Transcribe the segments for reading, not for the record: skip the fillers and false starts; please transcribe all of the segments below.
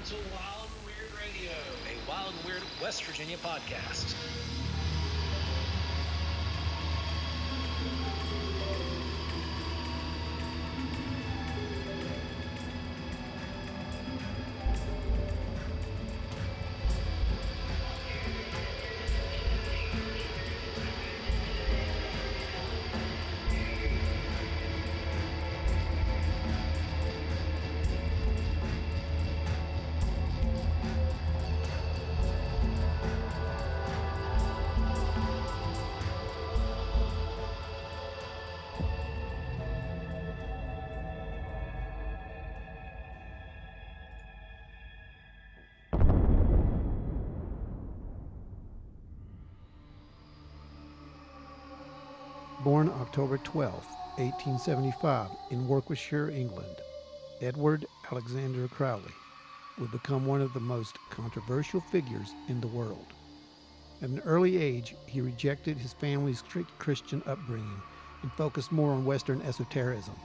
to Wild and Weird Radio, a Wild and Weird West Virginia podcast. Born October 12, 1875, in Warwickshire, England, Edward Alexander Crowley would become one of the most controversial figures in the world. At an early age, he rejected his family's strict Christian upbringing and focused more on Western esotericism,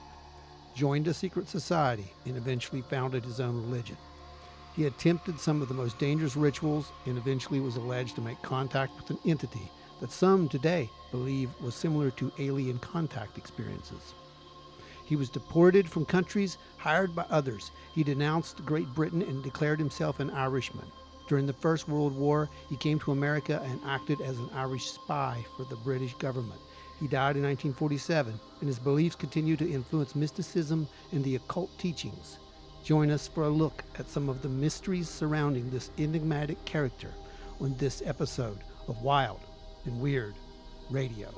joined a secret society, and eventually founded his own religion. He attempted some of the most dangerous rituals and eventually was alleged to make contact with an entity that some today believe was similar to alien contact experiences. He was deported from countries hired by others. He denounced Great Britain and declared himself an Irishman. During the First World War, he came to America and acted as an Irish spy for the British government. He died in 1947, and his beliefs continue to influence mysticism and the occult teachings. Join us for a look at some of the mysteries surrounding this enigmatic character on this episode of Wild and Weird Radio.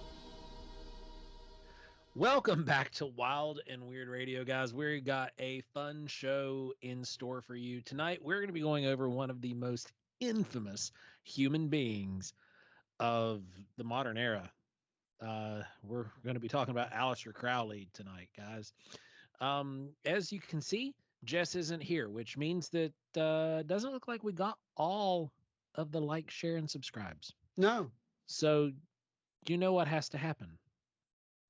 Welcome back to Wild and Weird Radio, guys. We got a fun show in store for you. Tonight, we're going to be going over one of the most infamous human beings of the modern era. We're going to be talking about Aleister Crowley tonight, guys. As you can see, Jess isn't here, which means that doesn't look like we got all of the like, share, and subscribes. No. So you know what has to happen.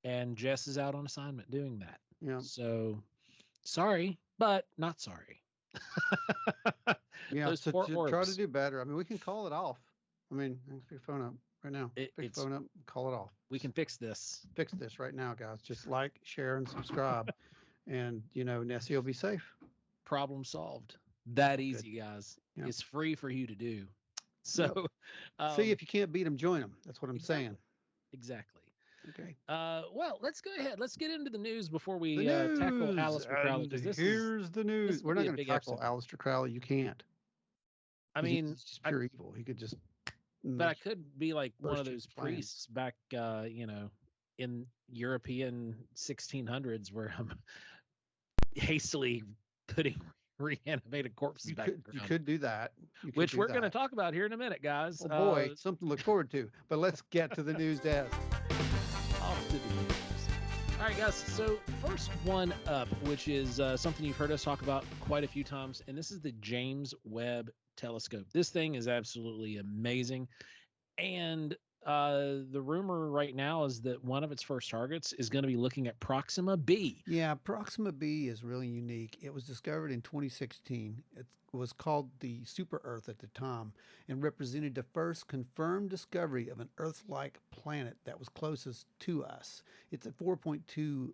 And Jess is out on assignment doing that. Yeah. So sorry, but not sorry. Yeah. Those So poor try orbs. to do better. I mean, we can call it off. I mean, pick your phone up right now. Pick your phone up, call it off. We can fix this. Fix this right now, guys. Just like, share, and subscribe. And, Nessie will be safe. Problem solved. That easy, guys. Yeah. It's free for you to do. So, see, if you can't beat them, join them. That's what I'm saying. Exactly. Okay. Well, let's go ahead. Let's get into the news before we tackle Aleister Crowley. Here's the news. We're not going to tackle Aleister Crowley. You can't. I mean, it's just pure evil. He could just. But I could be like one of those priests back, in European 1600s where I'm hastily putting reanimated corpses back. You could do that. Which we're going to talk about here in a minute, guys. Oh boy, something to look forward to. But let's get to the news desk. Off to the news. All right, guys. So first one up, which is something you've heard us talk about quite a few times, and this is the James Webb Telescope. This thing is absolutely amazing. And the rumor right now is that one of its first targets is going to be looking at Proxima B. Yeah, Proxima B is really unique. It was discovered in 2016. It was called the Super Earth at the time and represented the first confirmed discovery of an Earth-like planet that was closest to us. It's at 4.2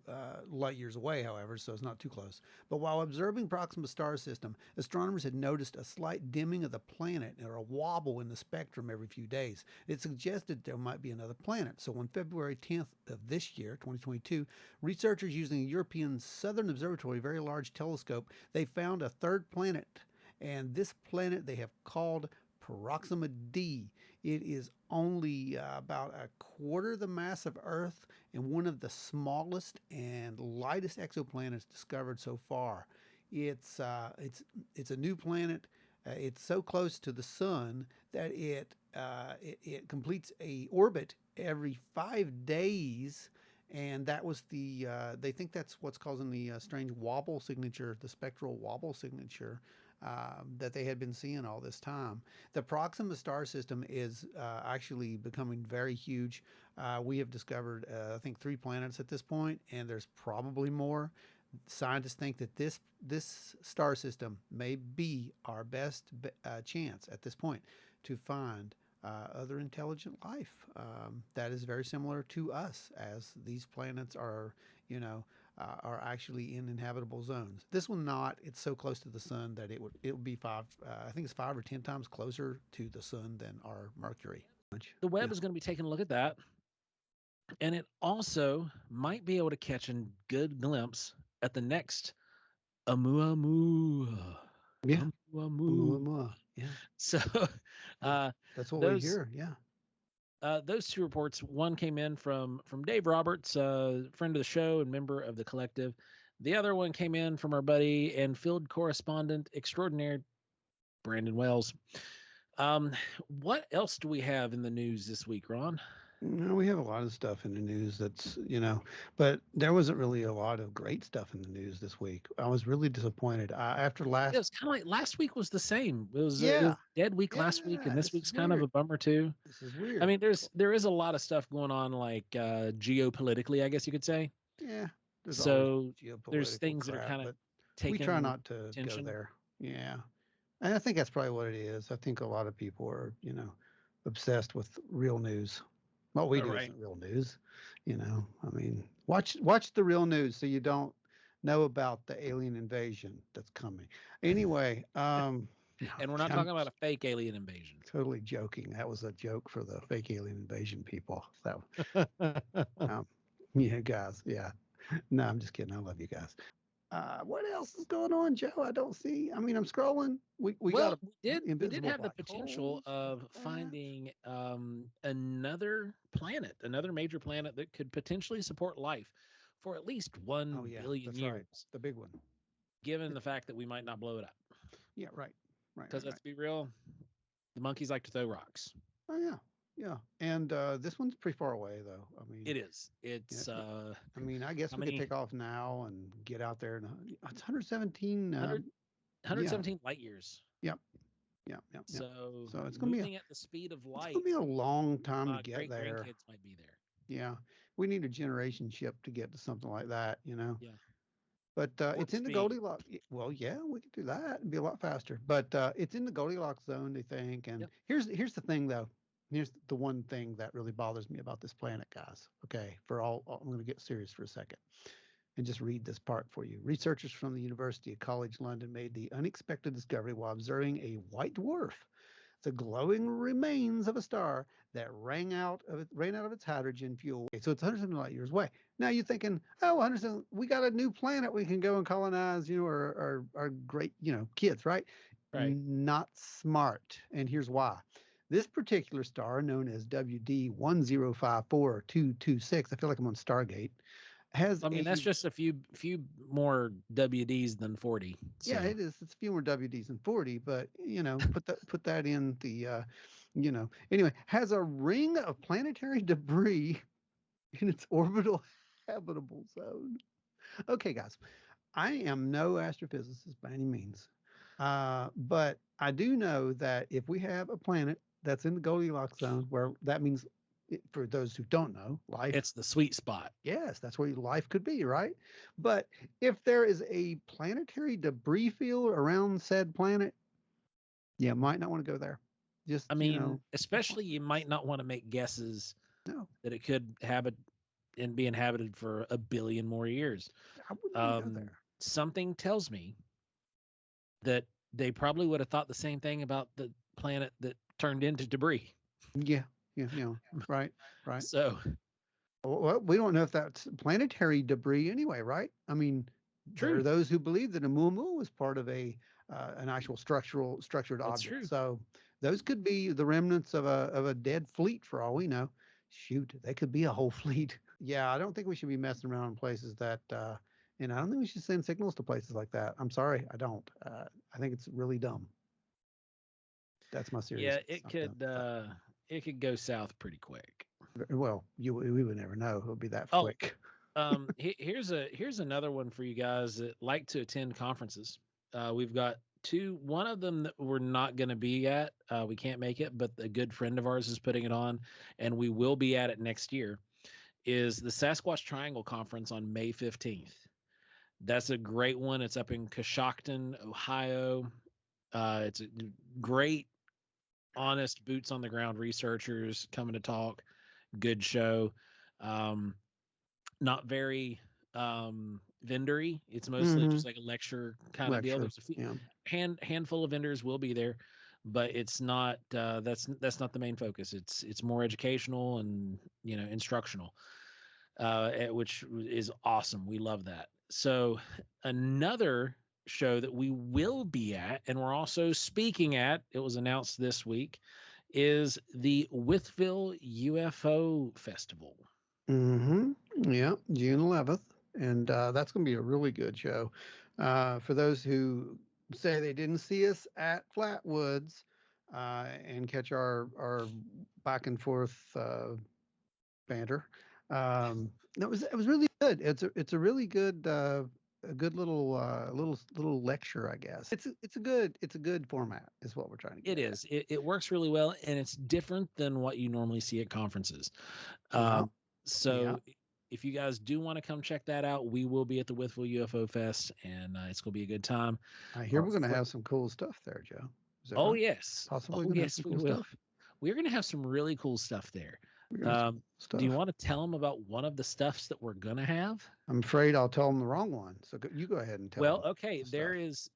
light years away, however, so it's not too close. But while observing Proxima star system, astronomers had noticed a slight dimming of the planet or a wobble in the spectrum every few days. It suggested there might be another planet. So on February 10th of this year, 2022, researchers using the European Southern Observatory, a very large telescope, they found a third planet. And this planet they have called Proxima D. It is only about a quarter the mass of Earth and one of the smallest and lightest exoplanets discovered so far. It's a new planet. It's so close to the sun that it completes a orbit every 5 days. And that was they think that's what's causing the strange wobble signature, the spectral wobble signature that they had been seeing all this time. The Proxima star system is actually becoming very huge. We have discovered, I think, 3 planets at this point, and there's probably more. Scientists think that this star system may be our best chance at this point to find other intelligent life that is very similar to us, as these planets are, are actually in inhabitable zones. This one not. It's so close to the sun that it would be I think it's 5 or 10 times closer to the sun than our Mercury. The web is going to be taking a look at that, and it also might be able to catch a good glimpse at the next Oumuamua. Yeah. Oumuamua. Yeah. So that's what we those hear. Yeah. those two reports, one came in from Dave Roberts, friend of the show and member of the collective. The other one came in from our buddy and field correspondent extraordinaire, Brandon Wells. What else do we have in the news this week, Ron? No, we have a lot of stuff in the news that's, but there wasn't really a lot of great stuff in the news this week. I was really disappointed. After last, It was kind of like last week was the same. It was yeah, dead week last week, and this week's kind of a bummer too. This is weird. I mean, there is a lot of stuff going on, like geopolitically, I guess you could say. Yeah. So there's things that are kind of taking. We try not to attention. go there. Yeah, and I think that's probably what it is. I think a lot of people are, obsessed with real news. What we do isn't real news, I mean, watch the real news so you don't know about the alien invasion that's coming. Anyway, and we're not talking about a fake alien invasion. Totally joking. That was a joke for the fake alien invasion people. So, yeah, guys. Yeah. No, I'm just kidding. I love you guys. What else is going on, Joe? I don't see. I mean, I'm scrolling. We did have the potential of finding another planet, another major planet that could potentially support life for at least 1 billion years. Right. The big one. Given the fact that we might not blow it up. Yeah, right. Because let's be real, the monkeys like to throw rocks. Oh yeah. Yeah, and this one's pretty far away, though. I mean, it is. It's. I mean, I guess we could take off now and get out there. And it's 117 light years. Yep. So it's going to be at the speed of light. It's going to be a long time to get great there. Grandkids might be there. Yeah, we need a generation ship to get to something like that. Yeah. But it's in the Goldilocks. Well, yeah, we could do that. It'd be a lot faster. But it's in the Goldilocks zone, they think. And here's the thing, though. Here's the one thing that really bothers me about this planet, guys. Okay, I'm going to get serious for a second and just read this part for you. Researchers from the University of College London made the unexpected discovery while observing a white dwarf, the glowing remains of a star that ran out of its hydrogen fuel. Okay, so it's 170 light years away. Now you're thinking, oh, 170, we got a new planet we can go and colonize, our great, kids, right? Right. Not smart. And here's why. This particular star, known as WD 1054226, I feel like I'm on Stargate, has. I mean, that's just a few more WDs than 40. So. Yeah, it is. It's a few more WDs than 40, but put that in the, Anyway, has a ring of planetary debris in its orbital habitable zone. Okay, guys, I am no astrophysicist by any means, but I do know that if we have a planet that's in the Goldilocks zone, where that means, for those who don't know, life. It's the sweet spot. Yes, that's where life could be, right? But if there is a planetary debris field around said planet, you might not want to go there. Just, especially you might not want to make guesses that it could be inhabited for 1 billion more years. I wouldn't go there. Something tells me that they probably would have thought the same thing about the planet that turned into debris. Yeah, right. So, well, we don't know if that's planetary debris anyway, right? I mean, there are those who believe that Oumuamua was part of an actual structured object. True. So those could be the remnants of a dead fleet, for all we know. Shoot, they could be a whole fleet. Yeah, I don't think we should be messing around in places that. And I don't think we should send signals to places like that. I'm sorry, I don't. I think it's really dumb. That's my serious. Yeah, it could go south pretty quick. Well, we would never know. It would be that quick. Here's another one for you guys that like to attend conferences. We've got two. One of them that we're not going to be at. We can't make it, but a good friend of ours is putting it on, and we will be at it next year. Is the Sasquatch Triangle Conference on May 15th. That's a great one. It's up in Coshocton, Ohio. It's a great, honest, boots on the ground researchers coming to talk. Good show. Not very vendory. It's mostly just like a lecture kind of deal. Lecture. There's a few Yeah. handful of vendors will be there, but it's not that's not the main focus. It's more educational and instructional, which is awesome. We love that. So another show that we will be at, and we're also speaking at, it was announced this week, is the Withville UFO Festival. Yeah, June 11th. And that's going to be a really good show. For those who say they didn't see us at Flatwoods and catch our back and forth banter, it was really good. It's a really good a good little lecture, I guess. It's a good format is what we're trying to get It at. is. It works really well, and it's different than what you normally see at conferences. Yeah. So if you guys do want to come check that out, we will be at the Withville UFO Fest, and it's going to be a good time. I hear we're going to have some cool stuff there, Joe. Is that Oh right? yes, Possibly going to have some we cool will. stuff. We're going to have some really cool stuff there. Stuff. Do you want to tell them about one of the stuffs that we're going to have? I'm afraid I'll tell them the wrong one. So you go ahead and tell them. Well, okay, there is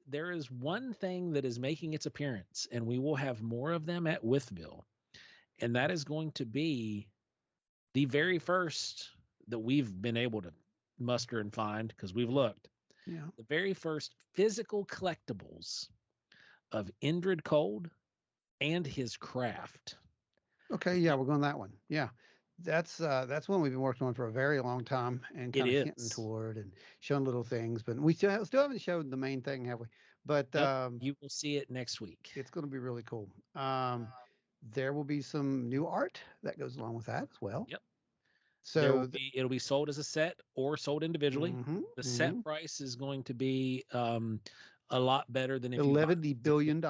one thing that is making its appearance, and we will have more of them at Withville, and that is going to be the very first that we've been able to muster and find, because we've looked. Yeah. The very first physical collectibles of Indrid Cold and his craft. Okay, yeah, we're going that one. Yeah. That's one we've been working on for a very long time and kind of hinting toward and showing little things, but we still haven't showed the main thing, have we? But you will see it next week. It's going to be really cool. There will be some new art that goes along with that as well. Yep. So it'll be sold as a set or sold individually. The set price is going to be a lot better than if $11 billion.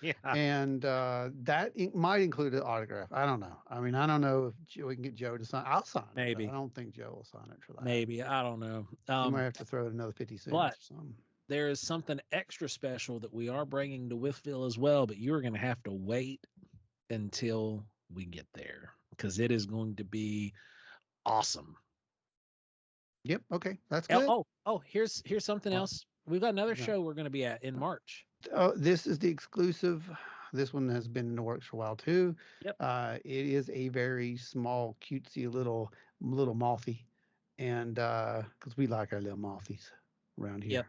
Yeah. And that might include an autograph. I don't know. I mean, I don't know if we can get Joe to sign. I'll sign maybe. it. I don't think Joe will sign it for that. Maybe. I don't know. You might have to throw it another 50 cents but or something. There is something extra special that we are bringing to Withville as well, but you're going to have to wait until we get there because it is going to be awesome. Yep. Okay. That's good. Here's something else. We've got another show we're going to be at in March. Oh, this is the exclusive. This one has been in the works for a while too. Yep. It is a very small, cutesy little mothy, and because we like our little mothies around here. Yep.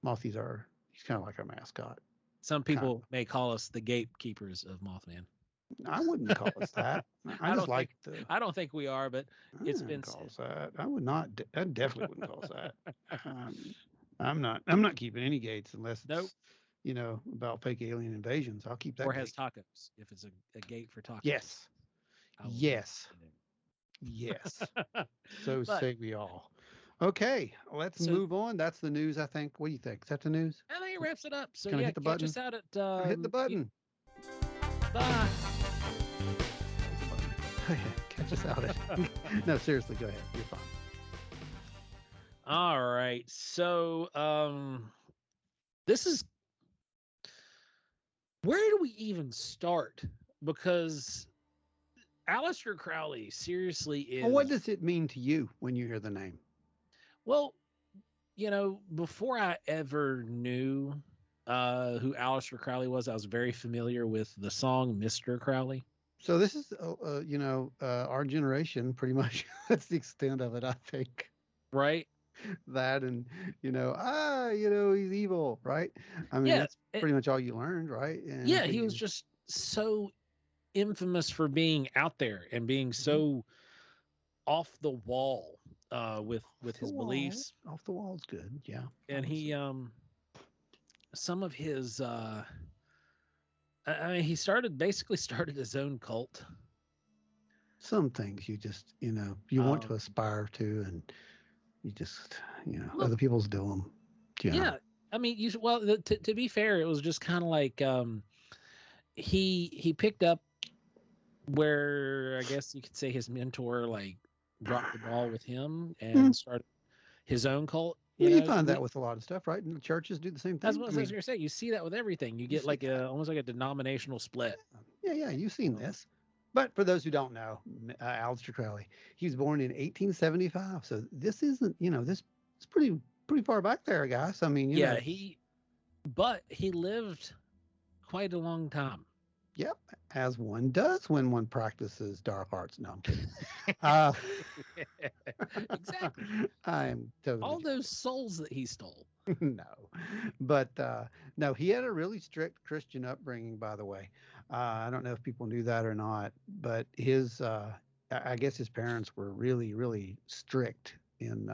Mothies he's kind of like our mascot. Some people may call us the gatekeepers of Mothman. I wouldn't call us that. I don't think we are, but it's been called that. I would not. I definitely wouldn't call us that. I'm not keeping any gates unless it's about fake alien invasions. I'll keep that. Or has tacos if it's a gate for tacos. Yes. Yes. So say we all. Okay, let's move on. That's the news, I think. What do you think? Is that the news? I think it wraps it up. So hit the button? Catch us out at hit the button. Bye. Catch us out at No, seriously, go ahead. You're fine. All right. So this is where do we even start? Because Aleister Crowley seriously is. Well, what does it mean to you when you hear the name? Well, before I ever knew who Aleister Crowley was, I was very familiar with the song Mr. Crowley. So this is, our generation, pretty much. That's the extent of it, I think. Right. That and, he's evil, right? I mean, that's pretty much all you learned, right? And he was just so infamous for being out there and being so off the wall with his beliefs. Off the wall is good, yeah. And he some of his he basically started his own cult. Some things you just you want to aspire to, and you just other people's do them. Yeah, I mean, to be fair, it was just kind of like he picked up where I guess you could say his mentor like dropped the ball with him and started. his own cult. Well, you know, find that with a lot of stuff, right? And the churches do the same that's thing. what I I was mean, going to say. You see that with everything. You you get see like almost like a denominational split. yeah, you've seen this. But for those who don't know, Aleister Crowley, he was born in 1875. So this isn't, this is pretty far back there, guys. I mean, Yeah, but he lived quite a long time. yep, as one does when one practices dark arts. No, I'm kidding. Uh, Exactly. I'm totally All joking. those souls that he stole. No, but no, he had a really strict Christian upbringing, by the way. I don't know if people knew that or not, but I guess his parents were really, really strict in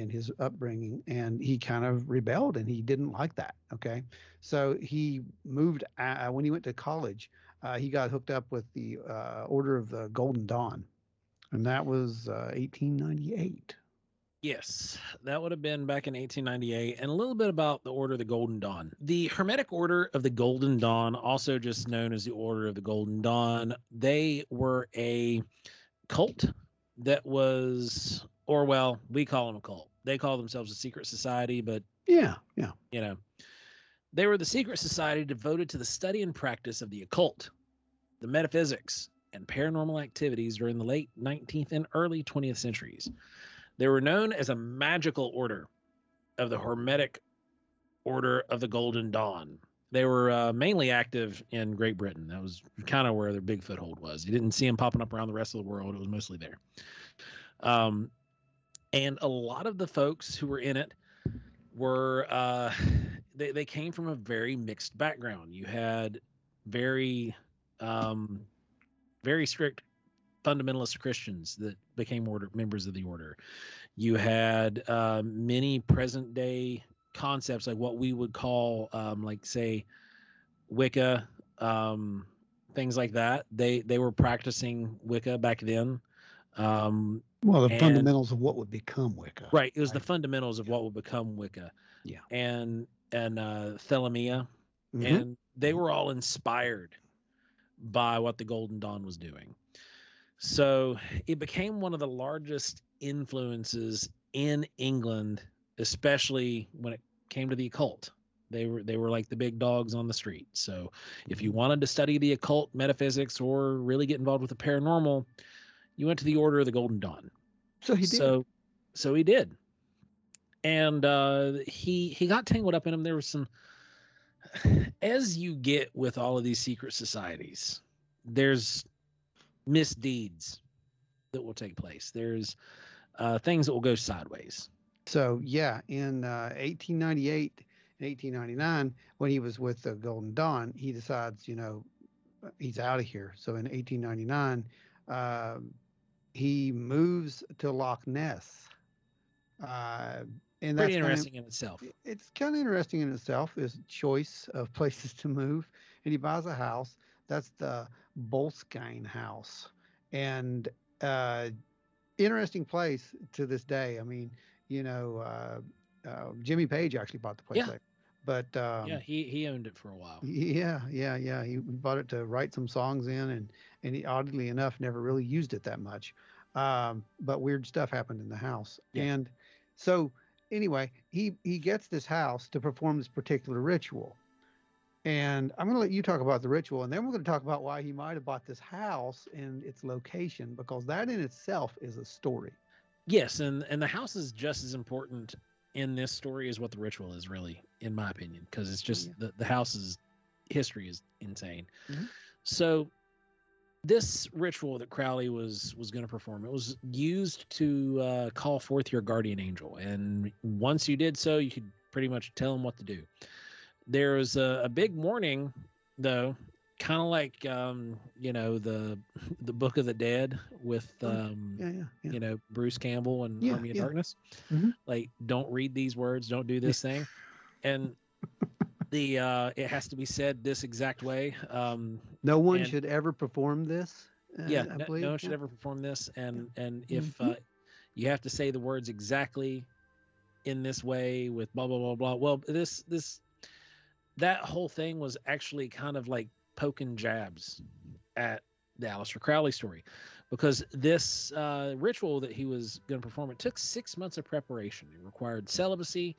his upbringing, and he kind of rebelled, and he didn't like that. Okay, so he moved when he went to college. He got hooked up with the Order of the Golden Dawn, and that was 1898. Yes, that would have been back in 1898. And a little bit about the Order of the Golden Dawn. The Hermetic Order of the Golden Dawn, also just known as the Order of the Golden Dawn, they were a cult that was, or well, we call them a cult. They call themselves a secret society, but Yeah, they were the secret society devoted to the study and practice of the occult, the metaphysics, and paranormal activities during the late 19th and early 20th centuries. They were known as a magical order of the Hermetic Order of the Golden Dawn. They were mainly active in Great Britain. That was kind of where their big foothold was. You didn't see them popping up around the rest of the world. It was mostly there. And a lot of the folks who were in it were they came from a very mixed background. You had very very strict fundamentalist Christians that became members of the order. You had many present day concepts like what we would call like say Wicca, things like that. They were practicing Wicca back then. well, the And fundamentals of what would become Wicca. right, it was the Right. fundamentals of Yeah. what would become Wicca. Yeah. And Thelemia, Hmm. and they were all inspired by what the Golden Dawn was doing. So it became one of the largest influences in England, especially when it came to the occult. They were like the big dogs on the street. So if you wanted to study the occult, metaphysics, or really get involved with the paranormal, you went to the Order of the Golden Dawn. So he did. So he did, and he got tangled up in them. There was some, as you get with all of these secret societies, there's misdeeds that will take place. There's things that will go sideways. So yeah, in 1898 and 1899, when he was with the Golden Dawn, he decides, he's out of here. So in 1899, uh, he moves to Loch Ness. Uh, and Pretty that's kind of interesting in itself. it's kind of interesting in itself, his choice of places to move. And he buys a house. That's the Bolskine house. And uh, interesting place to this day. I mean, you know, Jimmy Page actually bought the place Yeah, later. But yeah, he owned it for a while. yeah. He bought it to write some songs in, and he, oddly enough, never really used it that much. But weird stuff happened in the house, Yeah. and so anyway, he gets this house to perform this particular ritual. And I'm going to let you talk about the ritual, and then we're going to talk about why he might have bought this house and its location, because that in itself is a story. Yes, and the house is just as important in this story as what the ritual is, really, in my opinion, because it's just the house's history is insane. Mhm. So this ritual that Crowley was going to perform, it was used to call forth your guardian angel, and once you did so, you could pretty much tell him what to do. There was a big warning, though, kind of like the Book of the Dead with Bruce Campbell and Army of Darkness. Hmm. Like, don't read these words, don't do this thing, and the it has to be said this exact way. No one And should ever perform this. I no believe. one should ever perform this, and if Mhm. you have to say the words exactly in this way with blah blah blah blah. Well, this that whole thing was actually kind of like poking jabs at the Aleister Crowley story. because this ritual that he was going to perform, it took 6 months of preparation. It required celibacy,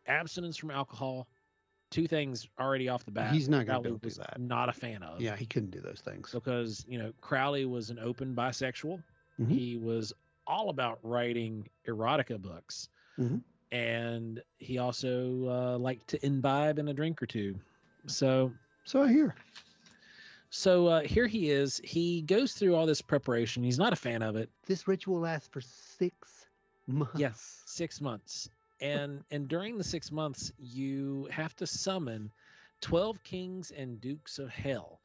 abstinence from alcohol, two things already off the bat. He's not going to be Crowley able to do was that. not a fan of. Yeah, he couldn't do those things. Because, you know, Crowley was an open bisexual. Mhm. He was all about writing erotica books. Mhm. And he also liked to imbibe in a drink or two. So I hear. So here he is. He goes through all this preparation. He's not a fan of it. This ritual lasts for 6 months. Yes, 6 months. And during the 6 months, you have to summon 12 kings and dukes of hell.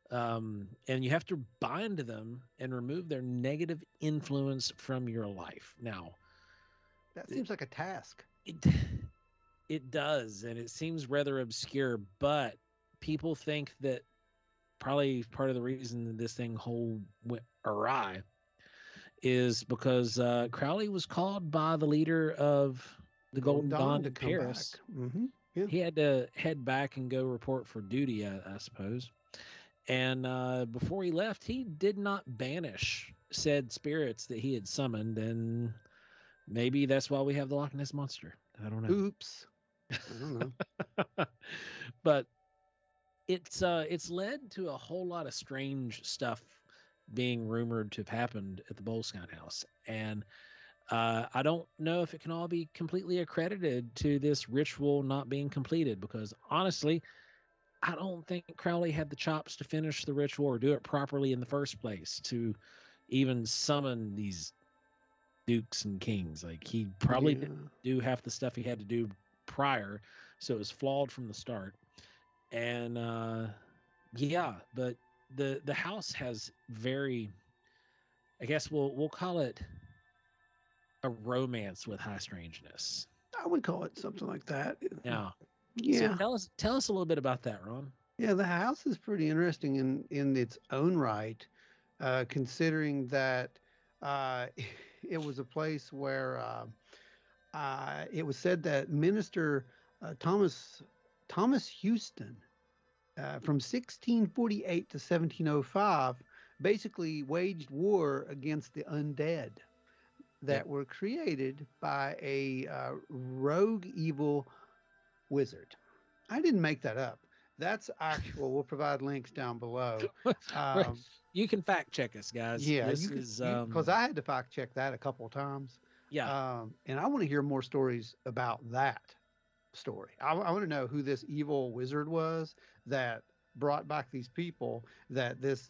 And you have to bind them and remove their negative influence from your life. Now, that seems like a task. It does, and it seems rather obscure, but people think that probably part of the reason that this thing whole went awry is because Crowley was called by the leader of the Golden Dawn in Paris. Mm-hmm. Yeah. He had to head back and go report for duty, I suppose. And before he left, he did not banish said spirits that he had summoned, and maybe that's why we have the Loch Ness Monster. I don't know. Oops. I don't know. But it's led to a whole lot of strange stuff being rumored to have happened at the Boleskine house. And I don't know if it can all be completely accredited to this ritual not being completed, because honestly, I don't think Crowley had the chops to finish the ritual or do it properly in the first place to even summon these dukes and kings. Like, he probably didn't do half the stuff he had to do prior, so it was flawed from the start. And yeah, but the house has very, I guess we'll call it a romance with high strangeness. I would call it something like that. Yeah. Yeah. So tell us a little bit about that, Ron. Yeah, the house is pretty interesting in its own right, considering that it was a place where it was said that Minister Thomas Houston, from 1648 to 1705, basically waged war against the undead that were created by a rogue evil wizard. I didn't make that up. That's actual. We'll provide links down below. You can fact check us, guys. Yeah, because I had to fact check that a couple of times. Yeah. And I want to hear more stories about that story. I want to know who this evil wizard was that brought back these people that this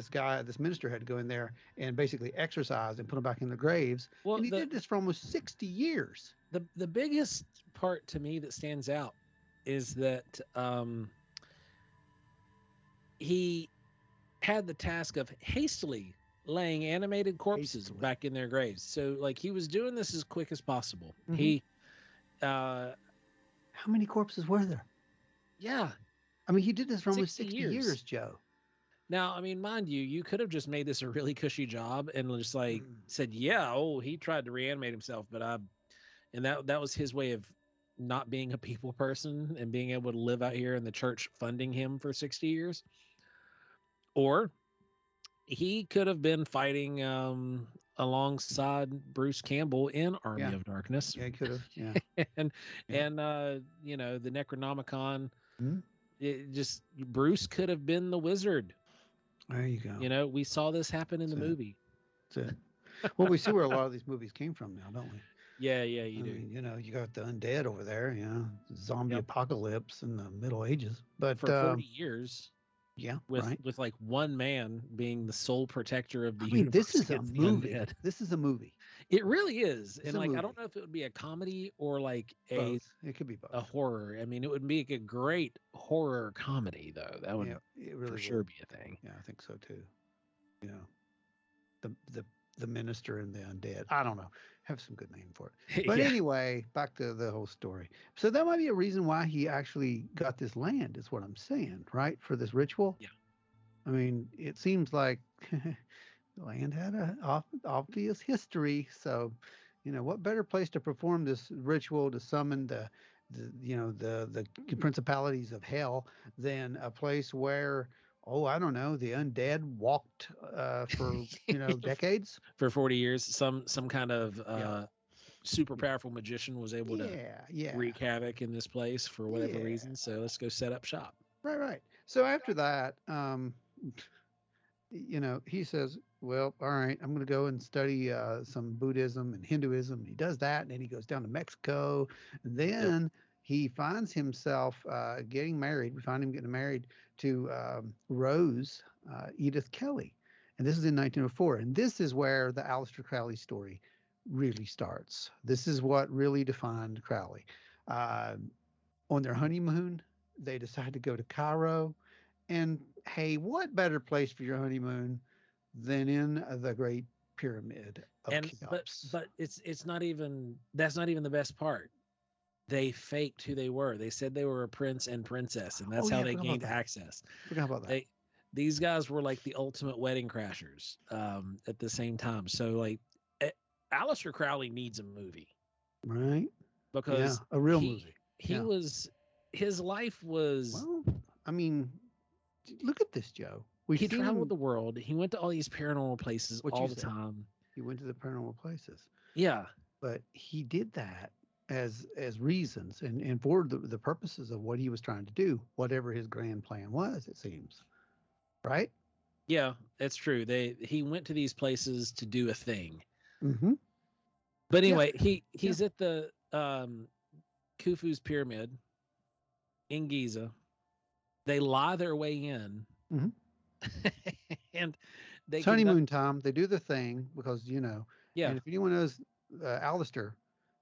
guy, this minister, had to go in there and basically exorcise and put them back in the graves. Well, and he did this for almost 60 years. The biggest part to me that stands out is that he had the task of hastily laying animated corpses back in their graves. So, like, he was doing this as quick as possible. Mm-hmm. He how many corpses were there? Yeah. I mean, he did this for almost 60 years, Joe. Now, I mean, mind you could have just made this a really cushy job and just like said, yeah, he tried to reanimate himself, but and that was his way of not being a people person and being able to live out here in the church funding him for 60 years. Or he could have been fighting alongside Bruce Campbell in Army of Darkness. Yeah, he could have. Yeah. and you know, the Necronomicon. Mm-hmm. It just, Bruce could have been the wizard. There you go. You know, we saw this happen in the movie. That's it. Well, we see where a lot of these movies came from now, don't we? Yeah, you do. Mean, you know, you got the undead over there, you know, zombie apocalypse in the Middle Ages. But for 40 years. Yeah. With like one man being the sole protector of the universe. I mean, this is a movie. This is a movie. It really is. And like, I don't know if it would be a comedy or like it could be both. A horror. I mean, it would be like a great horror comedy, though. That would it really for sure be a thing. Yeah, I think so too. You know, the minister and the undead. I don't know. Have some good name for it. But anyway, back to the whole story. So that might be a reason why he actually got this land, is what I'm saying, right? For this ritual. Yeah. I mean, it seems like the land had an obvious history. So, you know, what better place to perform this ritual to summon the principalities of hell than a place where Oh, I don't know. The undead walked for decades. For 40 years. Some kind of Yeah, super powerful magician was able to yeah, yeah, wreak havoc in this place for whatever yeah. reason. So let's go set up shop. Right, right. So after that, he says, "Well, all right, I'm going to go and study some Buddhism and Hinduism." He does that, and then he goes down to Mexico, and Yep. then he finds himself getting married. We find him getting married to Rose Edith Kelly, and this is in 1904. And this is where the Aleister Crowley story really starts. This is what really defined Crowley. Uh, on their honeymoon, they decide to go to Cairo. And hey, what better place for your honeymoon than in the Great Pyramid of And Cheops? but it's not even that's not even the best part. They faked who they were. They said they were a prince and princess, and Oh that's how yeah, they forgot about gained that. access. Forgot about that. They these guys were like the ultimate wedding crashers at the same time. So like eh, Aleister Crowley needs a movie Right? Yeah, because a real movie. he Yeah. was his life was Well, I mean, look at this, Joe. We've he seen traveled him. the world. He went to all these paranormal places What all you the said. time. He went to the paranormal places, Yeah. but he did that as reasons and for the purposes of what he was trying to do, whatever his grand plan was. It seems right. Yeah, it's true. He went to these places to do a thing. Mm-hmm. But Yeah. anyway, Yeah. he's at the Khufu's pyramid in Giza. They lie their way in Mm-hmm. and they It's conduct honeymoon time. They do the thing because, yeah. and if anyone knows Alistair,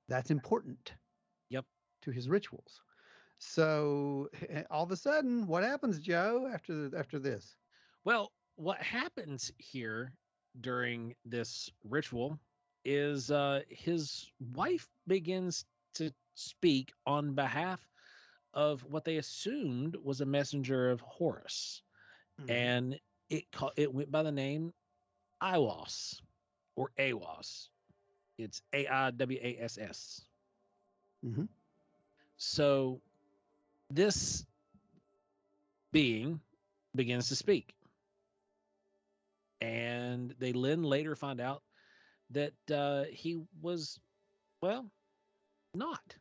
that's important Yep. to his rituals. So all of a sudden, what happens, Joe, after this? Well, what happens here during this ritual is his wife begins to speak on behalf of what they assumed was a messenger of Horus, Mm-hmm. and it went by the name Iwas or Awas. It's Aiwass. Mm-hmm. So this being begins to speak, and they then later find out that he was, well, not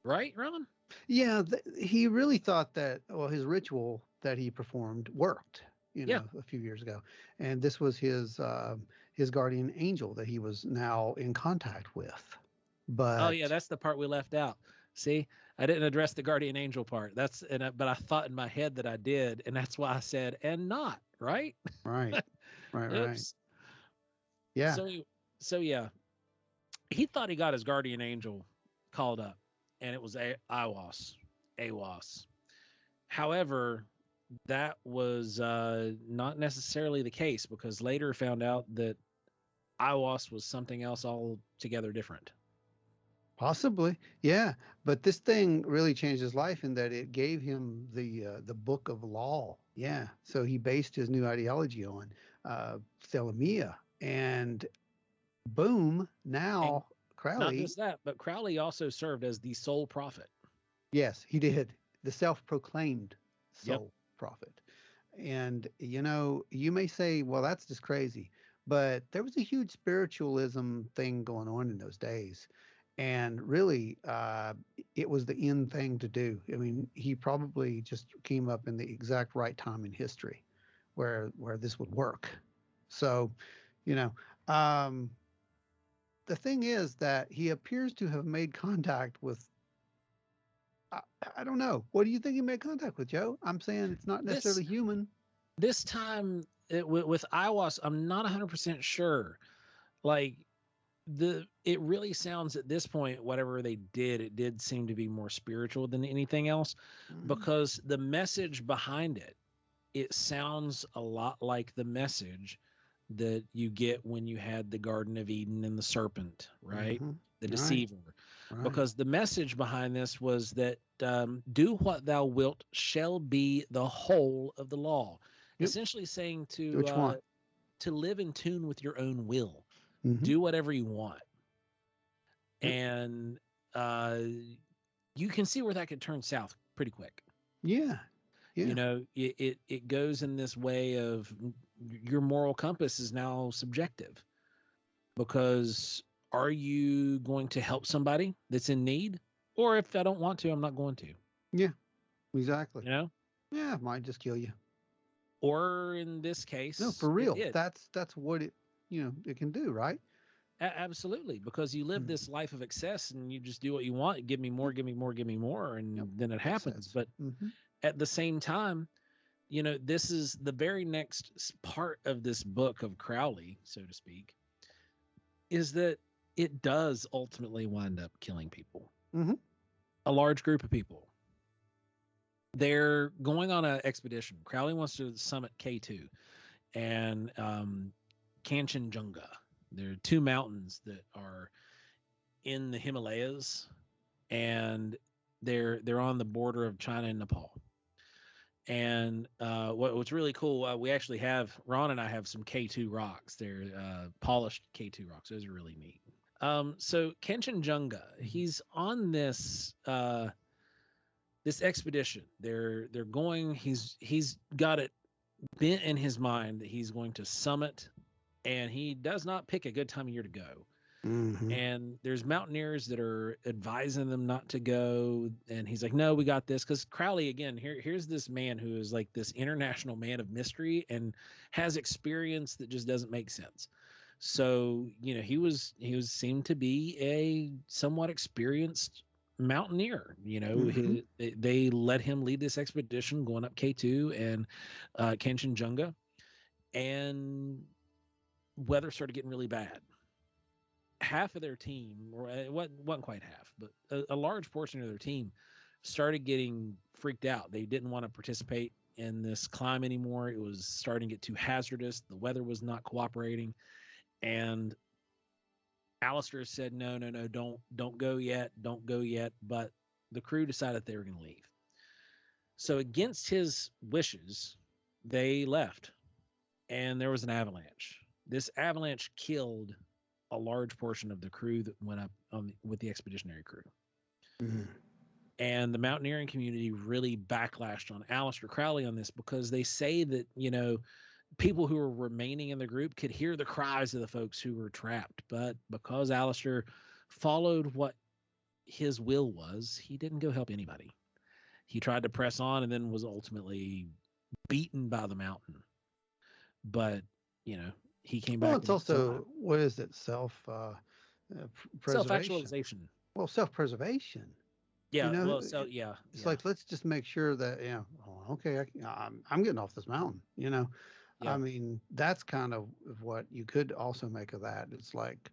right, Ron. Yeah, he really thought that, well, his ritual that he performed worked, Yeah. a few years ago, and this was his guardian angel that he was now in contact with. Oh yeah, But that's the part we left out. See, I didn't address the guardian angel part. But I thought in my head that I did, and that's why I said and not right. right, right, right, Oops. yeah. So so yeah, he thought he got his guardian angel called up, and it was Iwas, Awas. However, that was not necessarily the case because later found out that Iwas was something else altogether different. Possibly, yeah. But this thing really changed his life in that it gave him the book of law. Yeah. So he based his new ideology on Thelemia, and boom, And now not Crowley. just that, but Crowley also served as the sole prophet. Yes, he did. The self-proclaimed Yep. soul prophet. And you may say, well, that's just crazy. But there was a huge spiritualism thing going on in those days. And really, it was the in thing to do. I mean, he probably just came up in the exact right time in history where this would work. So, you know, um, the thing is that he appears to have made contact with I, I don't know. What do you think he made contact with, Joe? I'm saying it's not This necessarily human. this time with Iwas, I'm not 100% sure. Like it really sounds at this point whatever they did, it did seem to be more spiritual than anything else Mhm. because the message behind it sounds a lot like the message that you get when you had the Garden of Eden and the serpent, right? Mhm. The Right. deceiver. Right. Because the message behind this was that do what thou wilt shall be the whole of the law. Yep. Essentially saying Do what you want. to live in tune with your own will, Mhm. do whatever you want. Yep. And uh, you can see where that could turn south pretty quick. Yeah. Yeah. It goes in this way of your moral compass is now subjective, because are you going to help somebody that's in need, or if I don't want to, I'm not going to, Yeah. Exactly. you know? Yeah. It might just kill you. Or in this No, case, for it real. did. That's what it it can do, right? Absolutely, because you live Mm. this life of excess and you just do what you want. Give me more, Yep. give me more, give me more, Yep. and then it Makes happens. sense. But Mm-hmm. at the same time, this is the very next part of this book of Crowley, so to speak, is that it does ultimately wind up killing people, Mm-hmm. a large group of people. They're going on an expedition. Crowley wants to summit K2 and Kanchenjunga. There are two mountains that are in the Himalayas, and they're on the border of China and Nepal. And what's really cool, we actually have Ron and I have some K2 rocks. They're polished K2 rocks. Those are really neat. So Kanchenjunga, he's on this expedition. They're going. He's got it bent in his mind that he's going to summit, and he does not pick a good time of year to go. Mm-hmm. And there's mountaineers that are advising them not to go, and he's like, no, we got this. Because Crowley, again, here's this man who is like this international man of mystery and has experience that just doesn't make sense. So he was seemed to be a somewhat experienced mountaineer. Mm-hmm. They let him lead this expedition going up K2 and Kanchenjunga, and weather started getting really bad. Half of their team, or it wasn't quite half, but a large portion of their team started getting freaked out. They didn't want to participate in this climb anymore. It was starting to get too hazardous. The weather was not cooperating. And Aleister said, no, no, no, don't go yet. Don't go yet. But the crew decided they were going to leave. So against his wishes, they left, and there was an avalanche. This avalanche killed a large portion of the crew that went up with the expeditionary crew. Mm-hmm. And the mountaineering community really backlashed on Aleister Crowley on this, because they say that, people who were remaining in the group could hear the cries of the folks who were trapped. But because Aleister followed what his will was, he didn't go help anybody. He tried to press on and then was ultimately beaten by the mountain. But, he came Well, back it's and survived. also, what is it? Self Preservation. actualization. Well, self-preservation. You Yeah. know, Well, so yeah. it's Yeah. like, let's just make sure that, oh, okay, I'm getting off this mountain. I Yeah. mean, that's kind of what you could also make of that. It's like,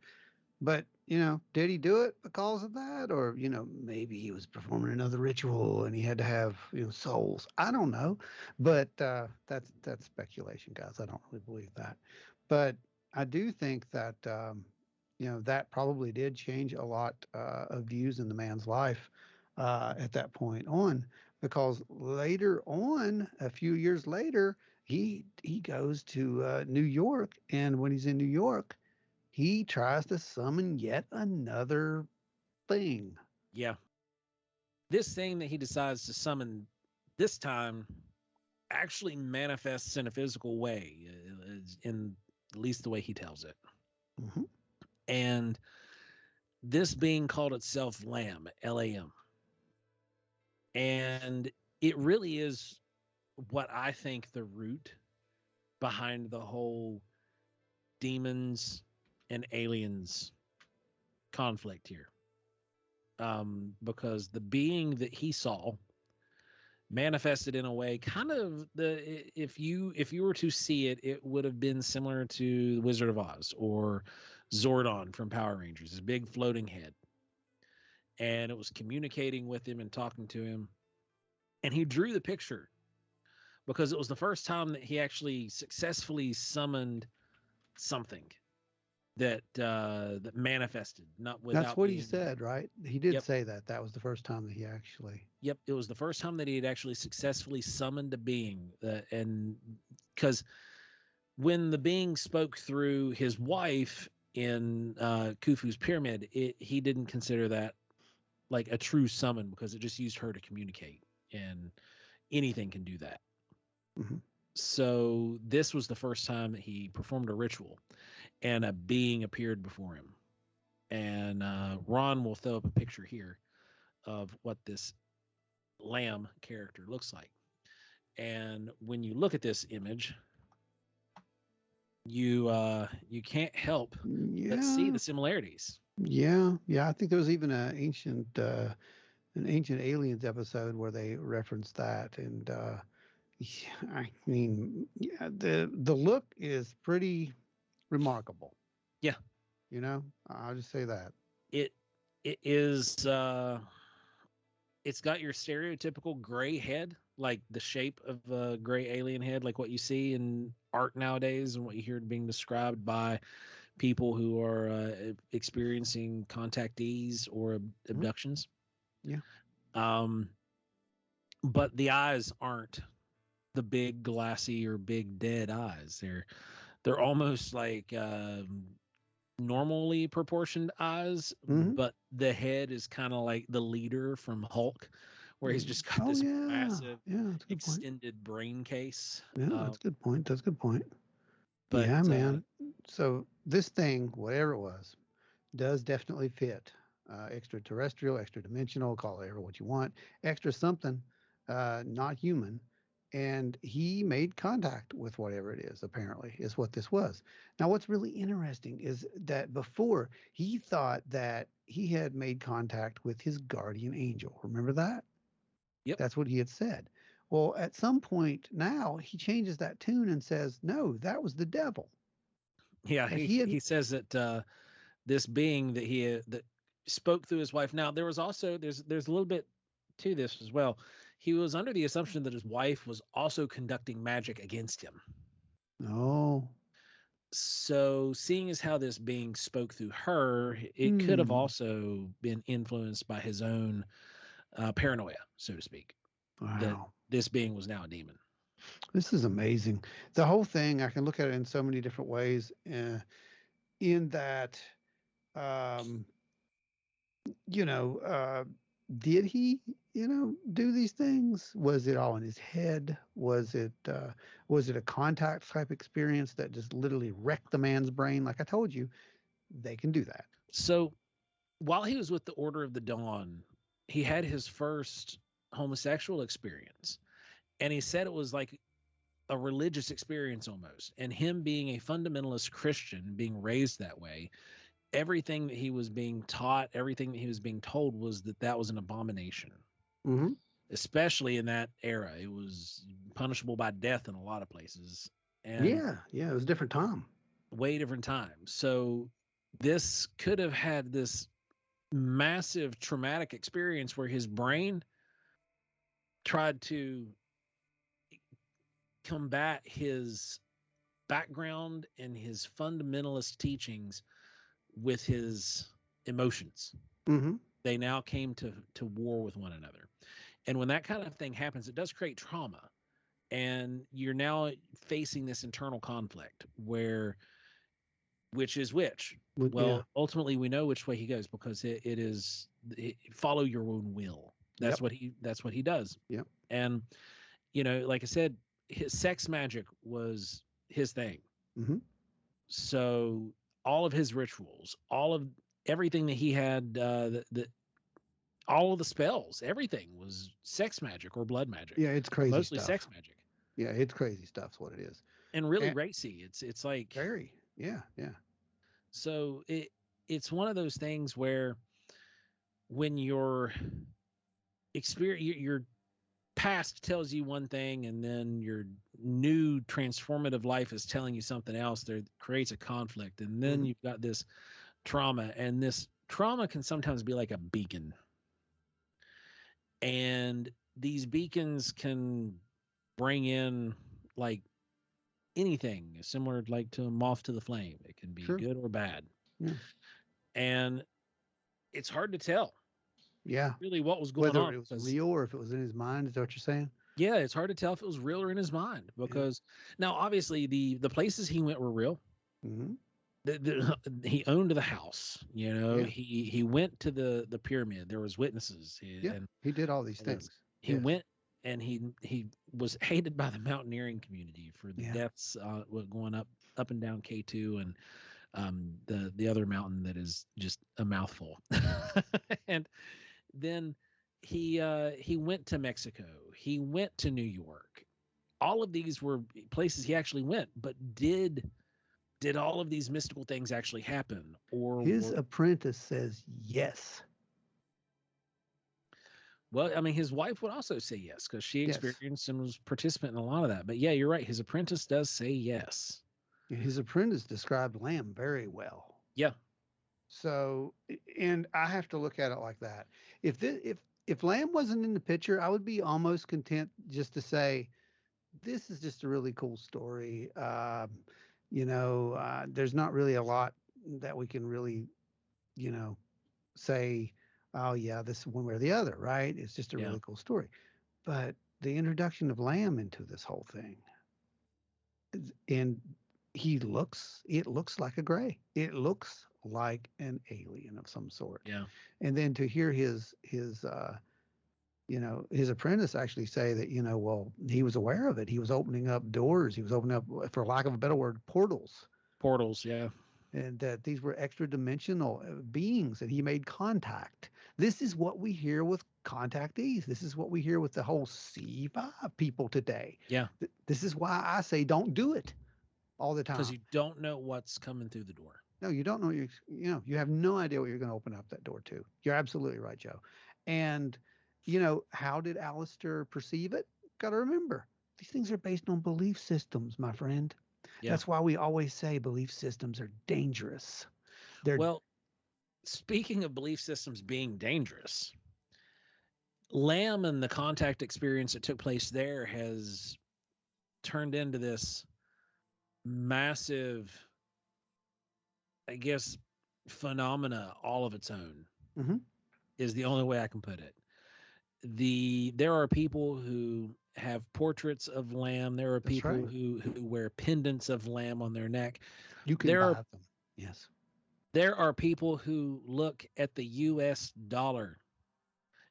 but, did he do it because of that? Or, maybe he was performing another ritual and he had to have, souls. I don't know. But that's speculation, guys. I don't really believe that. But I do think that, that probably did change a lot of views in the man's life at that point on, because later on, a few years later, he goes to New York, and when he's in New York, he tries to summon yet another thing. Yeah. This thing that he decides to summon this time actually manifests in a physical way, in at least the way he tells it. Hmm. And this being called itself Lamb, Lam. And it really is what I think the root behind the whole demons and aliens conflict here. Because the being that he saw manifested in a way kind of if you were to see it, it would have been similar to the Wizard of Oz or Zordon from Power Rangers, his big floating head. And it was communicating with him and talking to him. And he drew the picture because it was the first time that he actually successfully summoned something that manifested, not That's without what he being. said, right? He did Yep. say that. That was the first time that he actually. Yep, it was the first time that he had actually successfully summoned a being, and because when the being spoke through his wife in Khufu's pyramid, he didn't consider that like a true summon because it just used her to communicate, and anything can do that. Mhm. So this was the first time that he performed a ritual, and a being appeared before him. And Ron will throw up a picture here of what this lamb character looks like. And when you look at this image, you can't help but see Yeah, the similarities. yeah, yeah. I think there was even an ancient aliens episode where they referenced that, and yeah, I mean, yeah, the look is pretty remarkable. Yeah, You know, I'll just say that. it it is. It's got your stereotypical gray head, like the shape of a gray alien head, like what you see in art nowadays and what you hear being described by people who are experiencing contactees or Mhm. abductions. Yeah. Um, but the eyes aren't the big glassy or big dead eyes. They're almost like normally proportioned eyes, Hmm. but the head is kind of like the leader from Hulk, where he's just got Oh this yeah, massive yeah. That's a good point. extended brain case. Yeah, that's a good point. That's a good point. But Yeah, man. So this thing, whatever it was, does definitely fit. Extraterrestrial, extra dimensional, call it what you want, extra something, not human. And he made contact with whatever it is, apparently, is what this was. Now, what's really interesting is that before he thought that he had made contact with his guardian angel. Remember that? yep, That's what he had said. Well, at some point now, he changes that tune and says, no, that was the devil. yeah, And he he had, he says that this being that he that spoke through his wife. Now there was also there's a little bit to this as well. He was under the assumption that his wife was also conducting magic against him. oh, So, seeing as how this being spoke through her, it could have hmm. also been influenced by his own paranoia, so to speak, that Wow. this being was now a demon. This is amazing. The whole thing, I can look at it in so many different ways. In that, um, you know, did he, do these things? Was it all in his head? Was it a contact type experience that just literally wrecked the man's brain? Like I told you, they can do that. So, while he was with the Order of the Dawn, he had his first homosexual experience. And he said it was like a religious experience almost. And him being a fundamentalist Christian, being raised that way, everything that he was being taught, everything that he was being told was that that was an abomination, Hmm. especially in that era. It was punishable by death in a lot of places and Yeah, yeah, it was a different time. way different times. So this could have had this massive traumatic experience where his brain tried to combat his background and his fundamentalist teachings with his emotions. Hmm. They now came to war with one another. And when that kind of thing happens, it does create trauma. And you're now facing this internal conflict where which is which. Yeah. Well, ultimately we know which way he goes because follow your own will. Yep. That's what he does. Yep. And like I said, his sex magic was his thing. Hmm. So all of his rituals, all of everything that he had, all of the spells, everything was sex magic or blood magic, Yeah, it's but crazy mostly stuff. sex magic Yeah, it's crazy stuff's what it is. and really And racy. It's like very, yeah, yeah. so it's one of those things where when your experience your past tells you one thing and then your new transformative life is telling you something else, there creates a conflict, and then Hmm. you've got this trauma, and this trauma can sometimes be like a beacon, and these beacons can bring in like anything similar like to a moth to the flame. It can be Sure. good or bad, Yeah. and it's hard to tell Yeah. really what was going Whether on it was because real or if it was in his mind, is that what you're saying? yeah, it's hard to tell if it was real or in his mind Yeah. because now obviously the places he went were real. Hmm. He owned the house, Yeah. he went to the pyramid. There was witnesses Yeah. and He did all these all this. things. He Yes. went and he was hated by the mountaineering community for the deaths going up and down K2 and the other mountain that is just a mouthful. And then he went to Mexico. He went to New York. All of these were places he actually went, but did all of these mystical things actually happen? Or his apprentice says yes. Well, I mean, his wife would also say yes because she experienced and was participant in a lot of that. But yeah, you're right. His apprentice does say yes. His apprentice described Lamb very well. Yeah. So, and I have to look at it like that. If Lamb wasn't in the picture, I would be almost content just to say, this is just a really cool story. There's not really a lot that we can really, say, oh yeah, this is one way or the other, right? It's just a really cool story. But the introduction of Lamb into this whole thing, and it looks like a gray. It looks like an alien of some sort. Yeah. And then to hear his apprentice actually say that, well, he was aware of it. He was opening up doors. He was opening up, for lack of a better word, portals. Portals, yeah. And that these were extra dimensional beings and he made contact. This is what we hear with contactees. This is what we hear with the whole C5 people today. Yeah. This is why I say don't do it all the time. Because you don't know what's coming through the door. No, you don't know. You have no idea what you're going to open up that door to. You're absolutely right, Joe. And, how did Aleister perceive it? Got to remember, these things are based on belief systems, my friend. Yeah. That's why we always say belief systems are dangerous. Well, speaking of belief systems being dangerous, Lamb and the contact experience that took place there has turned into this massive, I guess, phenomena all of its own. Mm-hmm. Is the only way I can put it. There are people who have portraits of Lamb. There are people who wear pendants of Lamb on their neck. You can buy them. Yes. There are people who look at the U.S. dollar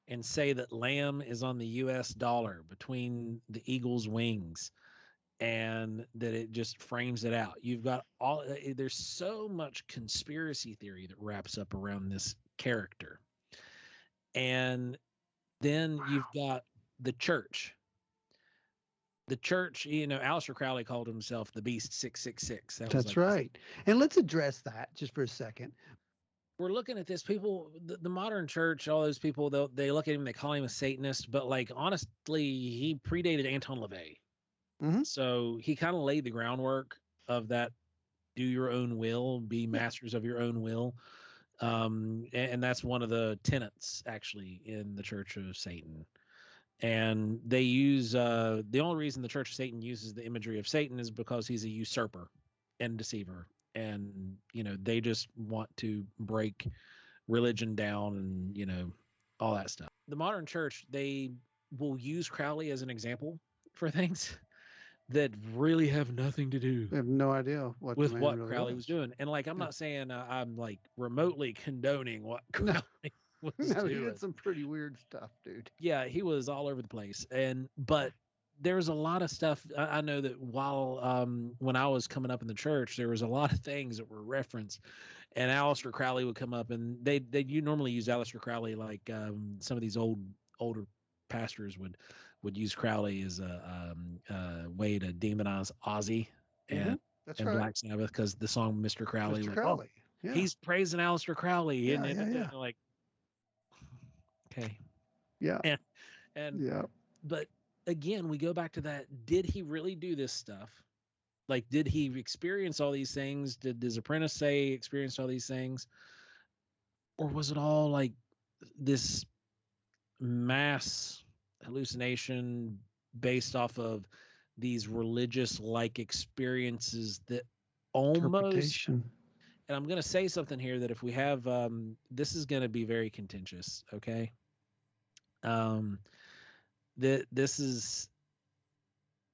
and say that Lamb is on the U.S. dollar between the eagle's wings, and that it just frames it out. You've got there's so much conspiracy theory that wraps up around this character. And then you've got the church. The church, Aleister Crowley called himself the Beast 666. That's right. And let's address that just for a second. We're looking at this. People, the modern church, all those people, they look at him, they call him a Satanist, but honestly, he predated Anton LaVey. Mm-hmm. So he kind of laid the groundwork of that. Do your own will, be masters of your own will. And that's one of the tenets actually in the Church of Satan. And they use the only reason the Church of Satan uses the imagery of Satan is because he's a usurper and deceiver. And, they just want to break religion down and, all that stuff. The modern church, they will use Crowley as an example for things that really have nothing to do. I have no idea with what really Crowley was doing. And I'm not saying I'm remotely condoning what Crowley was doing. He did some pretty weird stuff, dude. Yeah, he was all over the place. But there's a lot of stuff. I know that while when I was coming up in the church, there was a lot of things that were referenced, and Aleister Crowley would come up, and you normally use Aleister Crowley some of these older pastors would use Crowley as a way to demonize Ozzy and Black Sabbath, because the song Mr. Crowley. Mr. Crowley. He's praising Aleister Crowley. Yeah, okay. Yeah. And but again, we go back to that. Did he really do this stuff? Did he experience all these things? Did his apprentice say he experienced all these things? Or was it all this mass hallucination based off of these religious experiences that almost, and I'm going to say something here that if we have this is going to be very contentious, okay?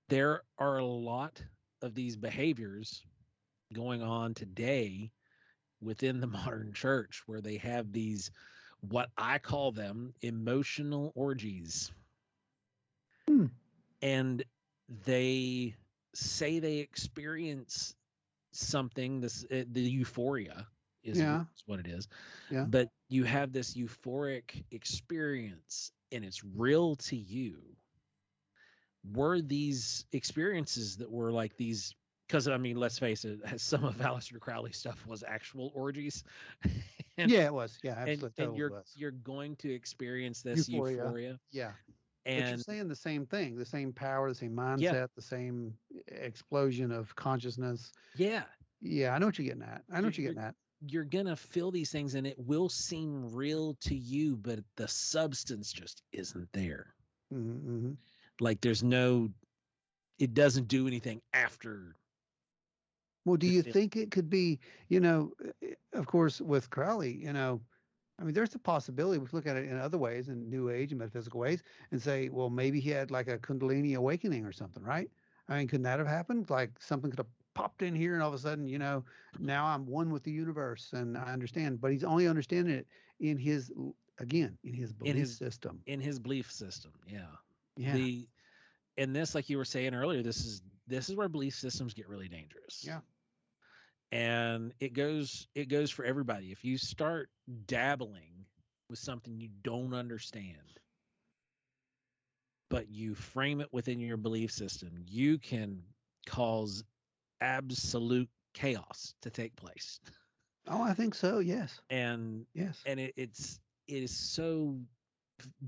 There are a lot of these behaviors going on today within the modern church where they have these, what I call them, emotional orgies. and they say they experience something. The euphoria is Yeah. what it is. Yeah. But you have this euphoric experience, and it's real to you. Were these experiences that were like these? Because I mean, let's face it, some of Aleister Crowley stuff was actual orgies, and Yeah, it was. Yeah, and absolutely. and Totally you're was. you're going to experience this Euphoria. euphoria, Yeah. But you're and saying the same thing, the same power, the same yeah, mindset, the same explosion of consciousness. yeah, Yeah, I know what you're getting at. I know you're what you're you're getting at. you're gonna feel these things, and it will seem real to you, but the substance just isn't there. Mm-hmm. Like there's no, it doesn't do anything after Well, do the you fifth. think it could be, of course, with Crowley, I mean, there's a possibility we could look at it in other ways, in New Age and metaphysical ways, and say, well, maybe he had like a Kundalini awakening or something, right? I mean, couldn't that have happened? Like something could have popped in here, and all of a sudden, now I'm one with the universe, and I understand. But he's only understanding it in his, again, in his in belief his system. in his belief system. Yeah. Yeah, The and this, like you were saying earlier, this is where belief systems get really dangerous. yeah. And it goes for everybody. If you start dabbling with something you don't understand, but you frame it within your belief system, you can cause absolute chaos to take place. Oh, I think so. Yes, And yes. it is so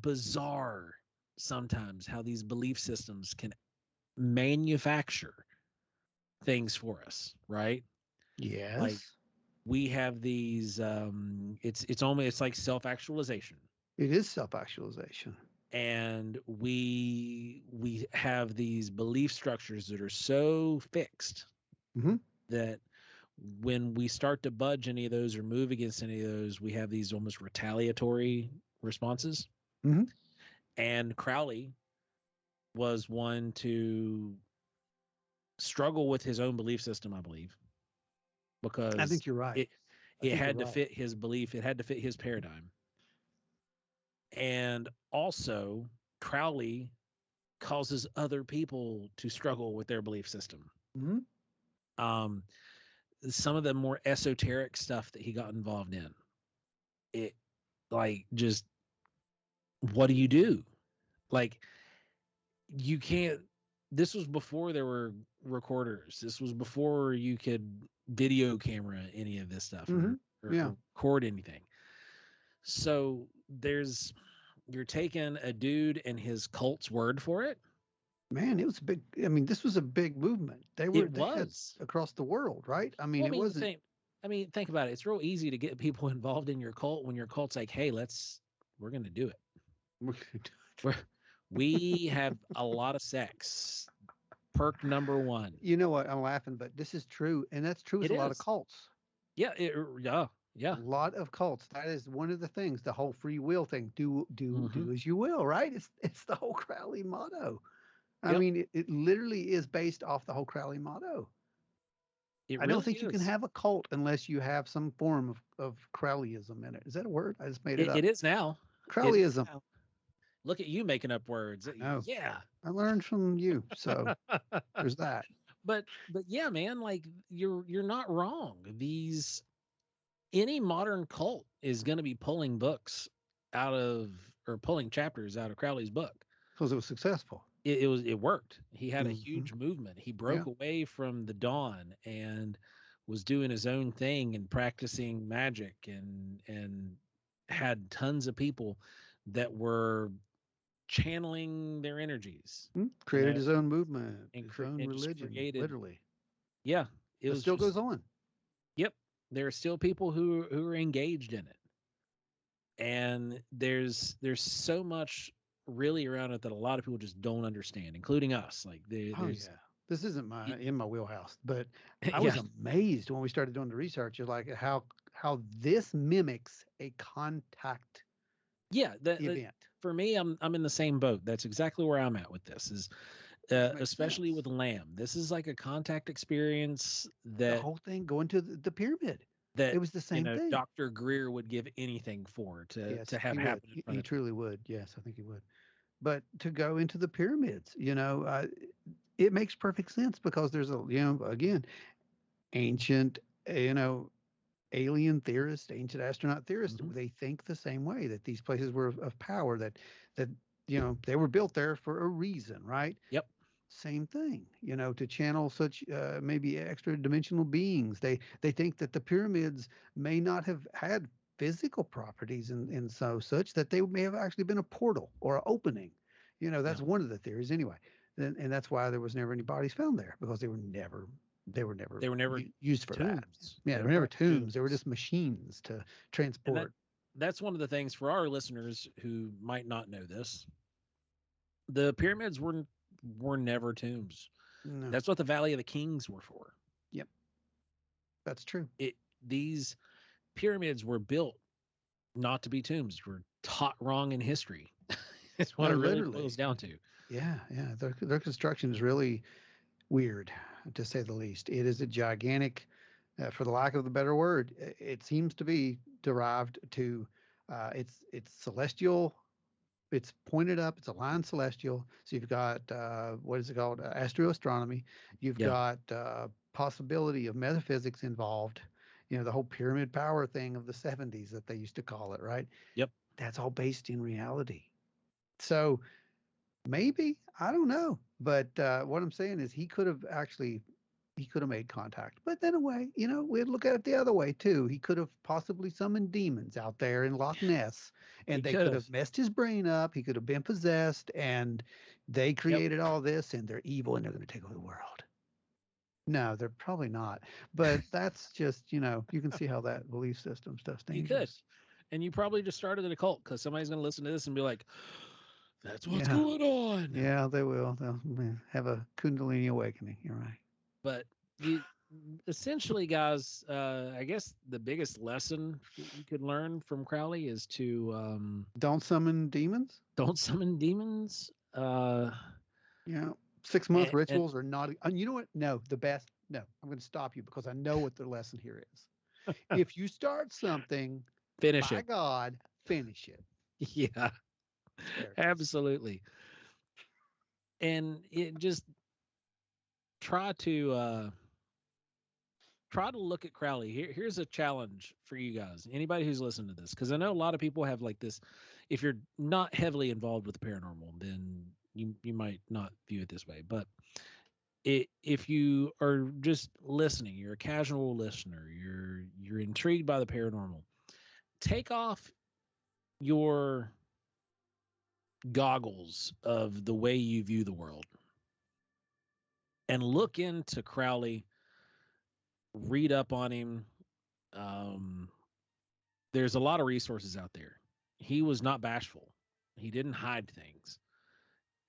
bizarre sometimes how these belief systems can manufacture things for us, right? Like Yes, we have these it's like self-actualization, it is self-actualization. and we have these belief structures that are so fixed Hmm. that when we start to budge any of those or move against any of those, we have these almost retaliatory responses. Hmm. And Crowley was one to struggle with his own belief system, I believe, I because think you're right. it I it think you're had to right. fit his belief, it had to fit his paradigm. And also, Crowley causes other people to struggle with their belief system. Hmm. Um, some of the more esoteric stuff that he got involved in, it like just what do you do? Like you can't. This was before there were recorders. This was before you could video camera any of this stuff Hmm. Yeah. or record anything. So you're taking a dude and his cult's word for it. Man, it was a big. I mean, this was a big movement. It They had was. across the world, right? I mean, Well, I it mean, wasn't. think about it. It's real easy to get people involved in your cult when your cult's like, "Hey, we're going to do it. We're, we have a lot of sex. Perk number one." You know what? I'm laughing, but this is true, and that's true with It a lot of is. cults. Yeah, yeah, A yeah. lot of cults. That is one of the things. The whole free will thing. Hmm. Do as you will, right? It's the whole Crowley motto. I Yep. mean, it literally is based off the whole Crowley motto. It I don't really think you can is. have a cult unless you have some form of Crowleyism in it. Is that a word? I just made it It up. is now. It is Crowleyism. now. Look at you making up words. I know. Yeah. I learned from you. So there's that. But yeah, man, like you're not wrong. These any modern cult is going to be pulling books out of or pulling chapters out of Crowley's book. Because it was successful. It worked. He had a Hmm. huge movement. He Yeah. broke away from the dawn and was doing his own thing and practicing magic and had tons of people that were channeling their energies, you Created know, his own movement, and his own and just religion, created. literally. Yeah, it That was still just goes on. yep. There are still people who are engaged in it, and there's so much really around it that a lot of people just don't understand, including us. Like Oh there's yeah. This isn't my in my wheelhouse, but I was yeah, amazed when we started doing the research of like how this mimics a contact yeah. That event. for me, I'm in the same boat. That's exactly where I'm at with this. Is Which makes especially with sense. Lamb. This is like a contact experience The that whole thing going to the pyramid. It that was the same thing. Dr. Greer would give anything for to Yes, have he would. happen in front He of him. truly would. Yes, I think he would. But to go into the pyramids, it makes perfect sense because there's again, ancient, you know, alien theorists, ancient astronaut theorists, Hmm. they think the same way that these places were of power, that they were built there for a reason, right? Yep. Same thing, to channel such maybe extra dimensional beings. They think that the pyramids may not have had physical properties and so such that they may have actually been a portal or an opening. Yeah. That's one of the theories anyway. And that's why there was never any bodies found there, because they were never They were never used for that. tombs. Yeah, They they were were never probably tombs. They were tombs. just machines to And transport. that's one of the things for our listeners who might not know this. The pyramids were never tombs. No. That's what the Valley of the Kings were for. Yep, that's true. These pyramids were built not to be tombs. We're taught wrong in history. It's what No, it really boils literally. down to. Yeah, yeah. Their construction is really weird, to say the least. It is a gigantic, for the lack of the better word, it seems to be derived to, it's celestial. It's pointed up. It's aligned celestial. So you've got what is it called? Astroastronomy. You've Yeah. got possibility of metaphysics involved. The whole pyramid power thing of the 70s that they used to call it, right? Yep. That's all based in reality. So maybe, I don't know, but what I'm saying is he could have made contact. But then away, we'd look at it the other way too. He could have possibly summoned demons out there in Loch Ness, He and they could could have. have messed his brain up. He could have been possessed, and they Yep. created all this, and they're evil, and they're going to take over the world. No, they're probably not. But that's just, you can see how that belief system stuff's You could. dangerous. And you probably just started a cult because somebody's going to listen to this and be like, that's what's Yeah, going on. yeah, they will. They'll have a Kundalini awakening. You're right. But you essentially, guys, I guess the biggest lesson that you could learn from Crowley is to Don't summon demons. don't summon demons. Yeah. 6-month And rituals are not. And you know what? No, the best. No, I'm going to stop you because I know what the lesson here is. If you start something, finish by it. God, finish it. Yeah, There it is. absolutely. And it just try to uh try to look at Crowley. Here's a challenge for you guys. Anybody who's listening to this, because I know a lot of people have like this. If you're not heavily involved with the paranormal, then you might not view it this way. But if you are just listening, you're a casual listener, you're intrigued by the paranormal, take off your goggles of the way you view the world and look into Crowley, read up on him. Um, there's a lot of resources out there. He was not bashful. He didn't hide things.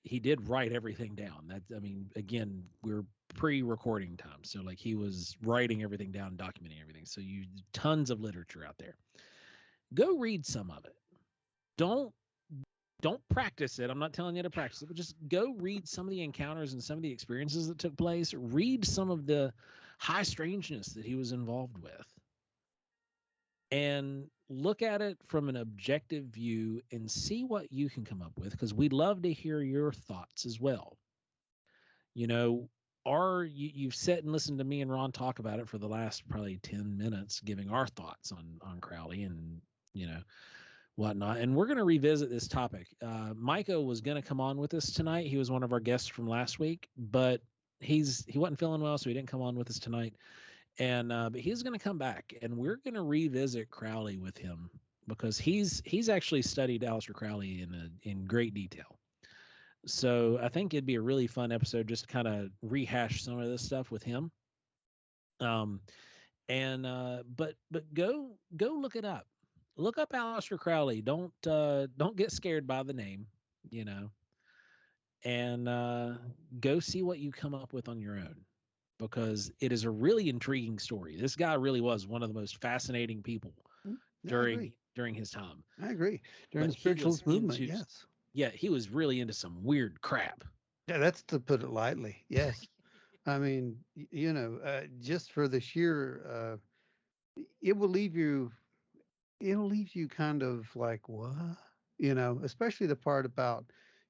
He did write everything down. That I mean, again, we're pre-recording time, so like he was writing everything down, documenting everything. So you tons of literature out there. Go read some of it. Don't don't practice it. I'm not telling you to practice it, but just go read some of the encounters and some of the experiences that took place. Read some of the high strangeness that he was involved with and look at it from an objective view and see what you can come up with because we'd love to hear your thoughts as well. You know, or you've sat and listened to me and Ron talk about it for the last probably 10 minutes, giving our thoughts on Crowley and, you know, whatnot. And we're going to revisit this topic. Micah was going to come on with us tonight. He was one of our guests from last week, but he wasn't feeling well, so he didn't come on with us tonight. And but he's going to come back, and we're going to revisit Crowley with him because he's actually studied Aleister Crowley in great detail. So I think it'd be a really fun episode just to kind of rehash some of this stuff with him. Um, and but go look it up. Look up Aleister Crowley. Don't get scared by the name, you know, and go see what you come up with on your own because it is a really intriguing story. This guy really was one of the most fascinating people I agree. during his time. I agree. During But the he was spiritualist movement, into yes. yeah, he was really into some weird crap. Yeah, that's to put it lightly. Yes. I mean, just for the sheer, it will leave you, it'll leave you kind of like, what? Especially the part about,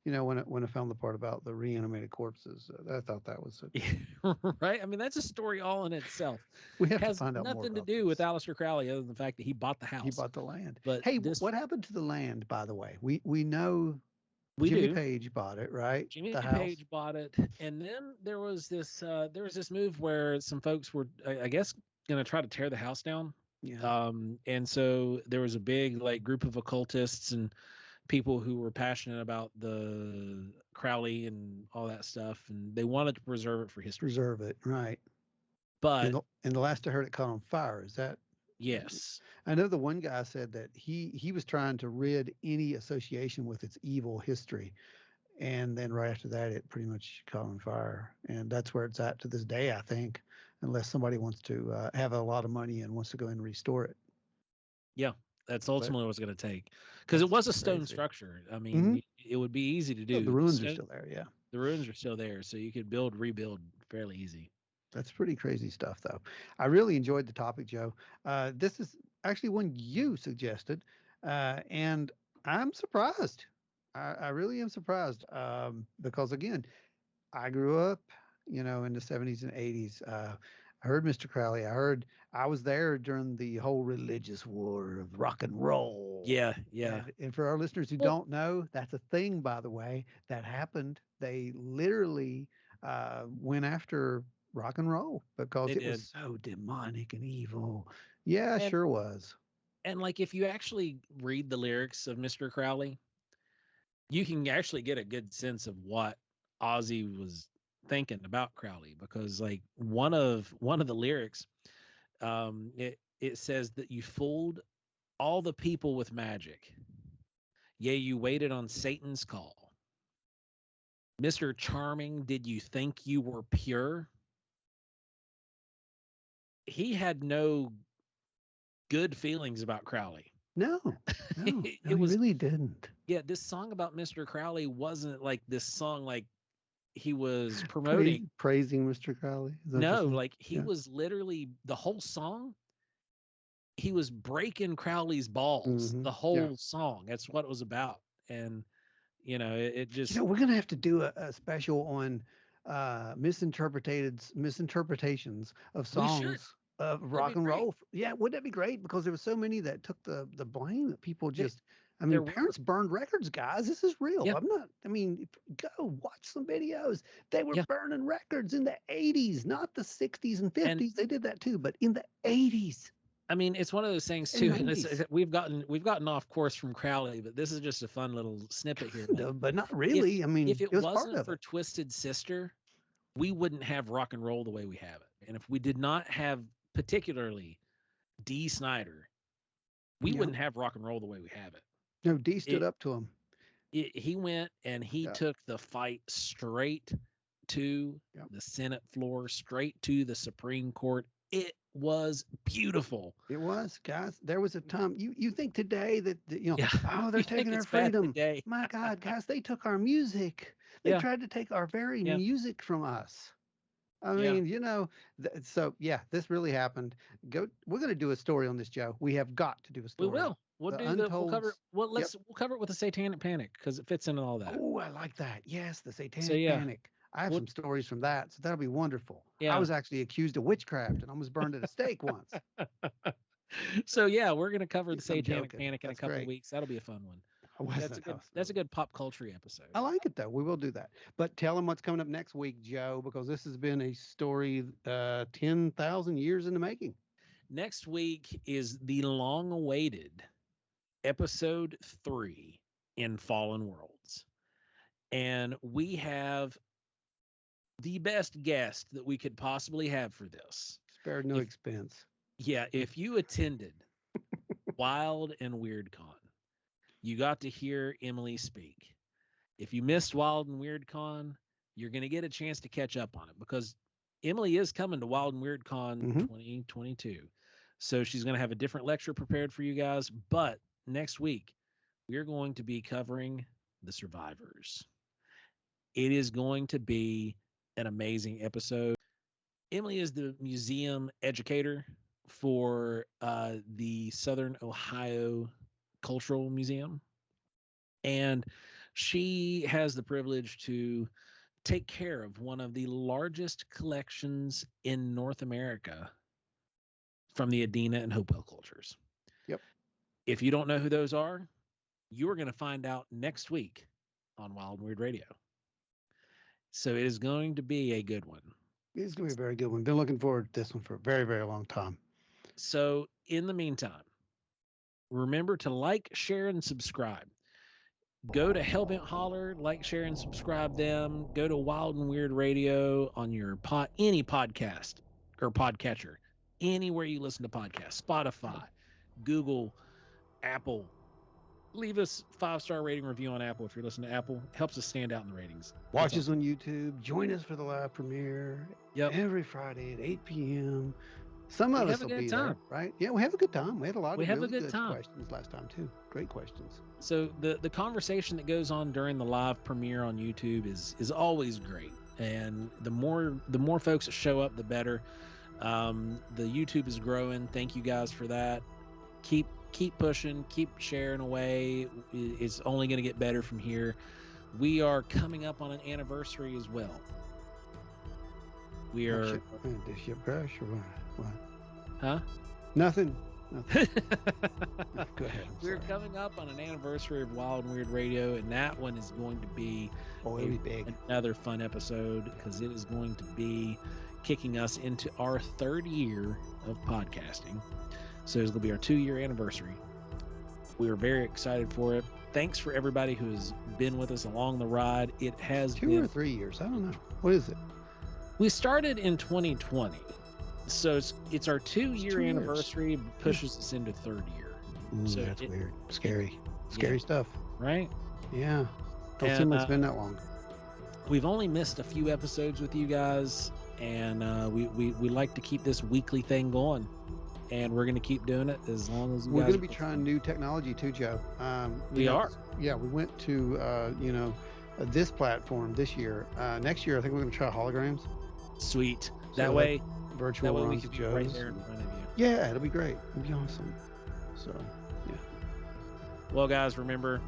You know, when I found the part about the reanimated corpses, I thought that was Right. I mean, that's a story all in itself. we have to Has find out more nothing to about do with this. Aleister Crowley other than the fact that he bought the He house. bought the land. But Hey, this, what happened to the land, by the way? We know we Jimmy do. Page bought it, right? Jimmy The house. Page bought it, and then there was this move where some folks were, I guess, going to try to tear the house down. Yeah. And so there was a big like group of occultists and people who were passionate about the Crowley and all that stuff, and they wanted to preserve it for history. Preserve it, right? But And the last I heard, it caught on fire. Is that? yes, I know the one guy said that he was trying to rid any association with its evil history, and then right after that, it pretty much caught on fire, and that's where it's at to this day, I think, unless somebody wants to have a lot of money and wants to go and restore it. yeah, that's But ultimately what it's going to take because it was a stone crazy. structure. I Hmm. mean, it would be easy to Oh, the do. ruins are still there. Yeah. The ruins are still there, so you could rebuild fairly easy. That's pretty crazy stuff, though. I really enjoyed the topic, Joe. This is actually one you suggested, and I'm surprised. I really am surprised because, again, I grew up, in the 70s and 80s. I heard Mr. Crowley. I was there during the whole religious war of rock and roll. Yeah, yeah. And for our listeners who Well, don't know, that's a thing, by the way, that happened. They literally went after rock and roll because they it was did. so demonic and evil. Yeah, And sure was. like if you actually read the lyrics of Mr. Crowley, you can actually get a good sense of what Ozzy was thinking about Crowley because like one of the lyrics it says that you fooled all the people with magic. Yea, you waited on Satan's call. Mr. Charming, did you think you were pure? He had no good feelings about Crowley. No, no, no, It he was really didn't. yeah, this song about Mr. Crowley wasn't like this song like he was promoting. Praising Mr. Crowley. Is that what you're No, saying? like he Yeah. was literally the whole song, he was breaking Crowley's balls Hmm. the Yeah. whole song. That's what it was about. And it You just know, we're gonna have to do a special on misinterpretations of we should. songs of That'd rock be and great. roll. Yeah, wouldn't that be great? Because there were so many that took the blame that people They, just. I mean, there were. parents burned records, guys. This is real. Yeah, I'm not. I mean, go watch some videos. They were yeah. burning records in the '80s, not the '60s and And '50s. They did that too, but in the '80s I mean, it's one of those things and too. And '90s. we've gotten off course from Crowley, but this is just a fun little snippet here. Kind Like of, but not if really. I if mean, it it was part wasn't of for it. Twisted Sister, we wouldn't have rock and roll the way we have it. And if we did not have particularly D. Snyder, we Yeah. wouldn't have rock and roll the way we have it. No, D stood It, up to him. he went and he Yeah. took the fight straight to Yeah. the Senate floor, straight to the Supreme Court. It was beautiful. It was, guys. There was a time you think today that Yeah. oh, they're You think taking our it's bad freedom. today. My God, guys, they took our music. They Yeah. tried to take our very Yeah. music from us. I Yeah. mean, so yeah, this really happened. We're going to do a story on this, Joe. We have got to do a We story. will. We'll The do the we'll Untold. cover well Yep. we'll cover it with the Satanic Panic because it fits into all that. Oh, I like that. Yes, the So Satanic yeah. Panic. I have We'll, some stories from that, so that'll be wonderful. I yeah. was actually accused of witchcraft and almost burned at a stake once. So yeah, we're gonna cover the I'm Satanic joking. Panic in a That's couple of great. weeks. That'll be a fun one. I wasn't. I was That's a really. good pop culture episode. I like it though. We will do that. But tell them what's coming up next week, Joe, because this has been a story 10,000 years in the making. Next week is the long awaited episode 3 in Fallen Worlds. And we have the best guest that we could possibly have for this. Spared no If expense. yeah, if you attended Wild and Weird Con, you got to hear Emily speak. If you missed Wild and Weird Con, you're going to get a chance to catch up on it because Emily is coming to Wild and Weird Con 2022. So she's going to have a different lecture prepared for you guys. But next week, we're going to be covering the survivors. It is going to be an amazing episode. Emily is the museum educator for the Southern Ohio Cultural Museum. And She has the privilege to take care of one of the largest collections in North America from the Adena and Hopewell cultures. Yep. If you don't know who those are, you're going to find out next week on Wild and Weird Radio. So it is going to be a good one. It's going to be a very good one. Been looking forward to this one for a very, very long time. So in the meantime, remember to like, share, and subscribe. Go to Hellbent Holler, like, share, and subscribe them. Go to Wild and Weird Radio on your any podcast or podcatcher, anywhere you listen to podcasts, Spotify, Google, Apple. Leave us 5-star rating review on Apple if you're listening to Apple. Helps us stand out in the ratings. Watch us on YouTube. Join us for the live premiere every Friday at 8 p.m. Some of us will be there, right? Yeah, we have a good time. We had a lot of really good questions last time, too. Great questions. So the conversation that goes on during the live premiere on YouTube is always great. And the more folks that show up, the better. The YouTube is growing. Thank you guys for that. Keep pushing, keep sharing away. It's only going to get better from here. We are coming up on an anniversary as well. We are. Dish your brush or what? Huh? Nothing. Go ahead. We're coming up on an anniversary of Wild and Weird Radio, and that one is going to be it'll be big. Another fun episode because it is going to be kicking us into our 3rd year of podcasting. So it's going to be our 2-year anniversary. We are very excited for it. Thanks for everybody who has been with us along the ride. It has 2 or 3 years. I don't know. What is it? We started in 2020. So it's our 2-year anniversary, pushes us into 3rd year. Ooh, so that's weird. Scary stuff. Right? Yeah. Don't seem like it's been that long. We've only missed a few episodes with you guys, and we like to keep this weekly thing going. And we're going to keep doing it as long as we're going to be trying new technology too, Joe. We are. Yeah, we went to this platform this year. Next year, I think we're going to try holograms. Sweet. That way, virtual runs we can be right there in front of you. Yeah, it'll be great. It'll be awesome. So, yeah. Well, guys, remember,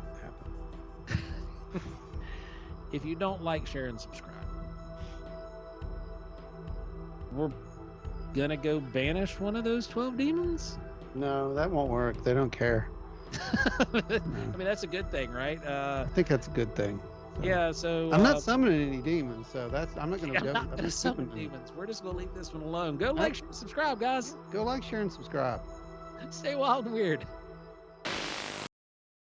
if you don't like, share, and subscribe, we're gonna go banish one of those 12 demons? No, that won't work. They don't care. I mean, that's a good thing, right? I think that's a good thing. So. Yeah, so I'm not summoning any demons, so I'm not gonna I'm not summon demons. We're just gonna leave this one alone. Go like, share, and subscribe, guys. Go like, share, and subscribe. Stay wild and weird.